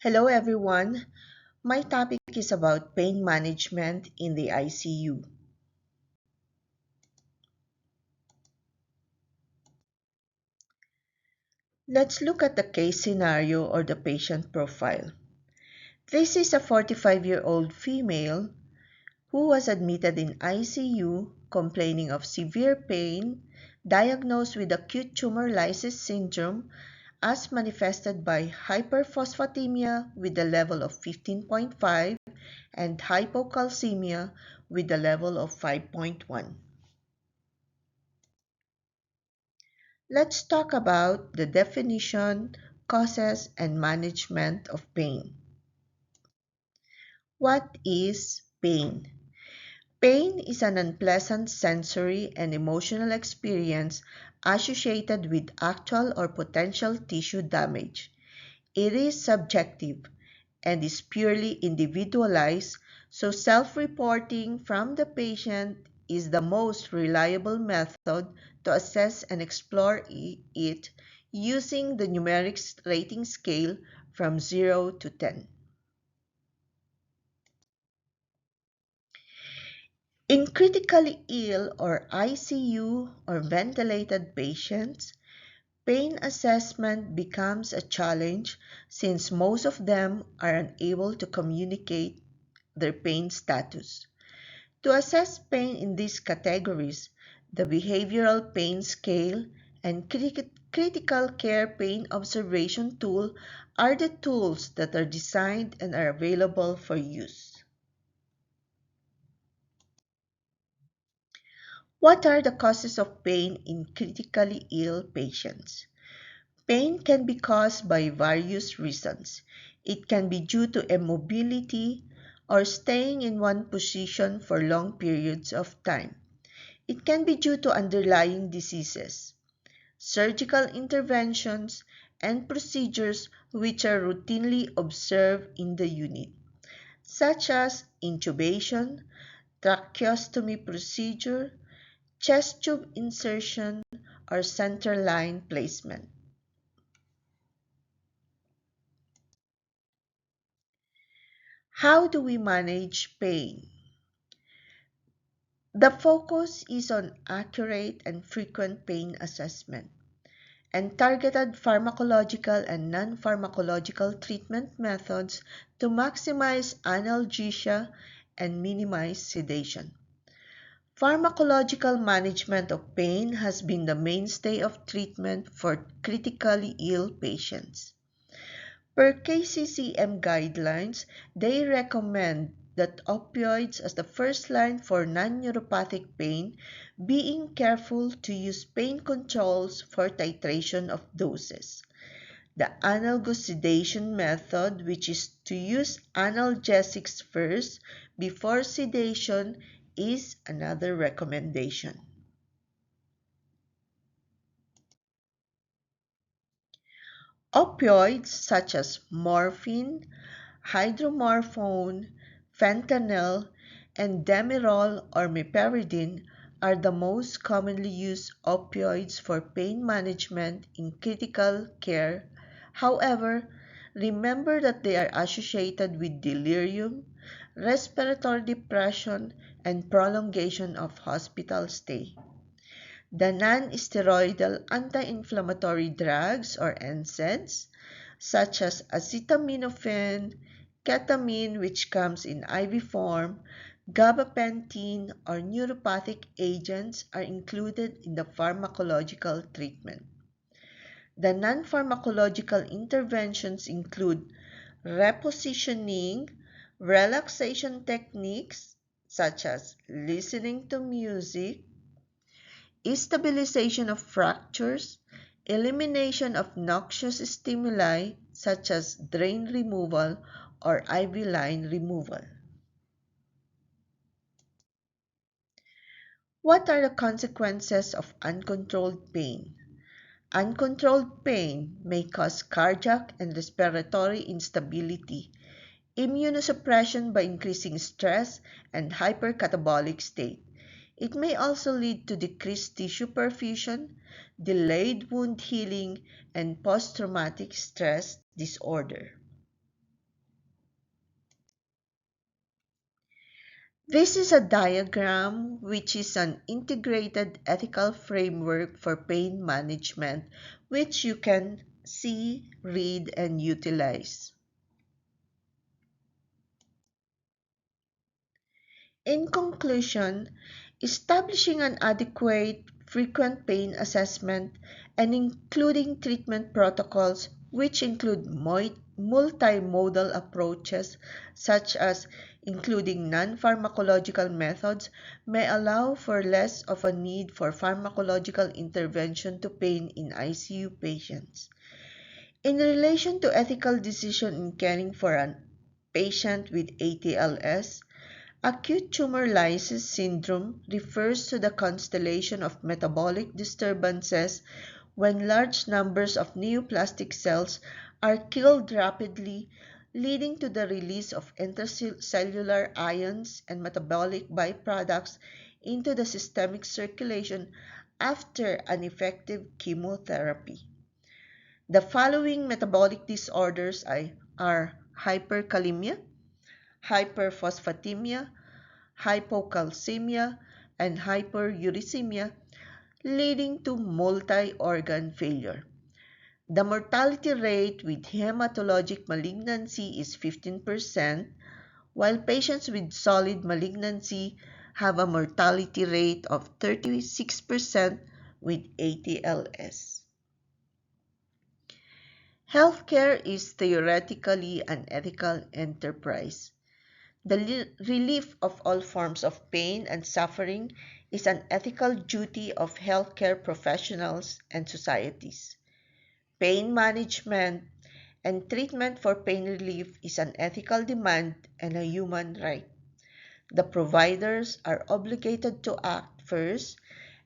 Hello, everyone. My topic is about pain management in the ICU. Let's look at the case scenario or the patient profile. This is a 45-year-old female who was admitted in ICU complaining of severe pain, diagnosed with acute tumor lysis syndrome as manifested by hyperphosphatemia with a level of 15.5 and hypocalcemia with a level of 5.1. Let's talk about the definition, causes, and management of pain. What is pain? Pain is an unpleasant sensory and emotional experience associated with actual or potential tissue damage. It is subjective and is purely individualized, so self-reporting from the patient is the most reliable method to assess and explore it using the numeric rating scale from 0 to 10. In critically ill or ICU or ventilated patients, pain assessment becomes a challenge since most of them are unable to communicate their pain status. To assess pain in these categories, the Behavioral Pain Scale and Critical Care Pain Observation Tool are the tools that are designed and are available for use. What are the causes of pain in critically ill patients? Pain can be caused by various reasons. It can be due to immobility or staying in one position for long periods of time. It can be due to underlying diseases, surgical interventions, and procedures which are routinely observed in the unit, such as intubation, tracheostomy procedure, chest tube insertion, or central line placement. How do we manage pain? The focus is on accurate and frequent pain assessment and targeted pharmacological and non-pharmacological treatment methods to maximize analgesia and minimize sedation. Pharmacological management of pain has been the mainstay of treatment for critically ill patients. Per KCCM guidelines, they recommend that opioids as the first line for non-neuropathic pain, being careful to use pain controls for titration of doses. The analgesic sedation method, which is to use analgesics first before sedation, is another recommendation. Opioids such as morphine, hydromorphone, fentanyl, and Demerol or meperidine are the most commonly used opioids for pain management in critical care. However, remember that they are associated with delirium, respiratory depression, and prolongation of hospital stay. The non-steroidal anti-inflammatory drugs or NSAIDs such as acetaminophen, ketamine which comes in IV form, gabapentin or neuropathic agents are included in the pharmacological treatment. The non-pharmacological interventions include repositioning, relaxation techniques such as listening to music, stabilization of fractures, elimination of noxious stimuli such as drain removal or IV line removal. What are the consequences of uncontrolled pain? Uncontrolled pain may cause cardiac and respiratory instability, immunosuppression by increasing stress, and hypercatabolic state. It may also lead to decreased tissue perfusion, delayed wound healing, and post-traumatic stress disorder. This is a diagram which is an integrated ethical framework for pain management, which you can see, read, and utilize. In conclusion, establishing an adequate, frequent pain assessment and including treatment protocols which include multimodal approaches such as including non-pharmacological methods may allow for less of a need for pharmacological intervention to pain in ICU patients. In relation to ethical decision in caring for a patient with ATLS, acute tumor lysis syndrome refers to the constellation of metabolic disturbances when large numbers of neoplastic cells are killed rapidly, leading to the release of intracellular ions and metabolic byproducts into the systemic circulation after an effective chemotherapy. The following metabolic disorders are hyperkalemia, hyperphosphatemia, hypocalcemia, and hyperuricemia, leading to multi-organ failure. The mortality rate with hematologic malignancy is 15%, while patients with solid malignancy have a mortality rate of 36% with ATLS. Healthcare is theoretically an ethical enterprise. The relief of all forms of pain and suffering is an ethical duty of healthcare professionals and societies. Pain management and treatment for pain relief is an ethical demand and a human right. The providers are obligated to act first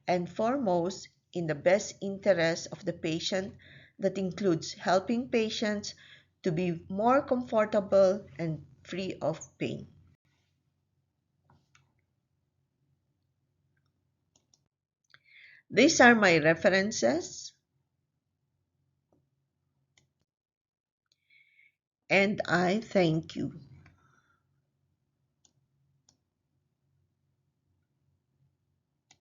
and foremost in the best interest of the patient, that includes helping patients to be more comfortable and free of pain. These are my references, and I thank you.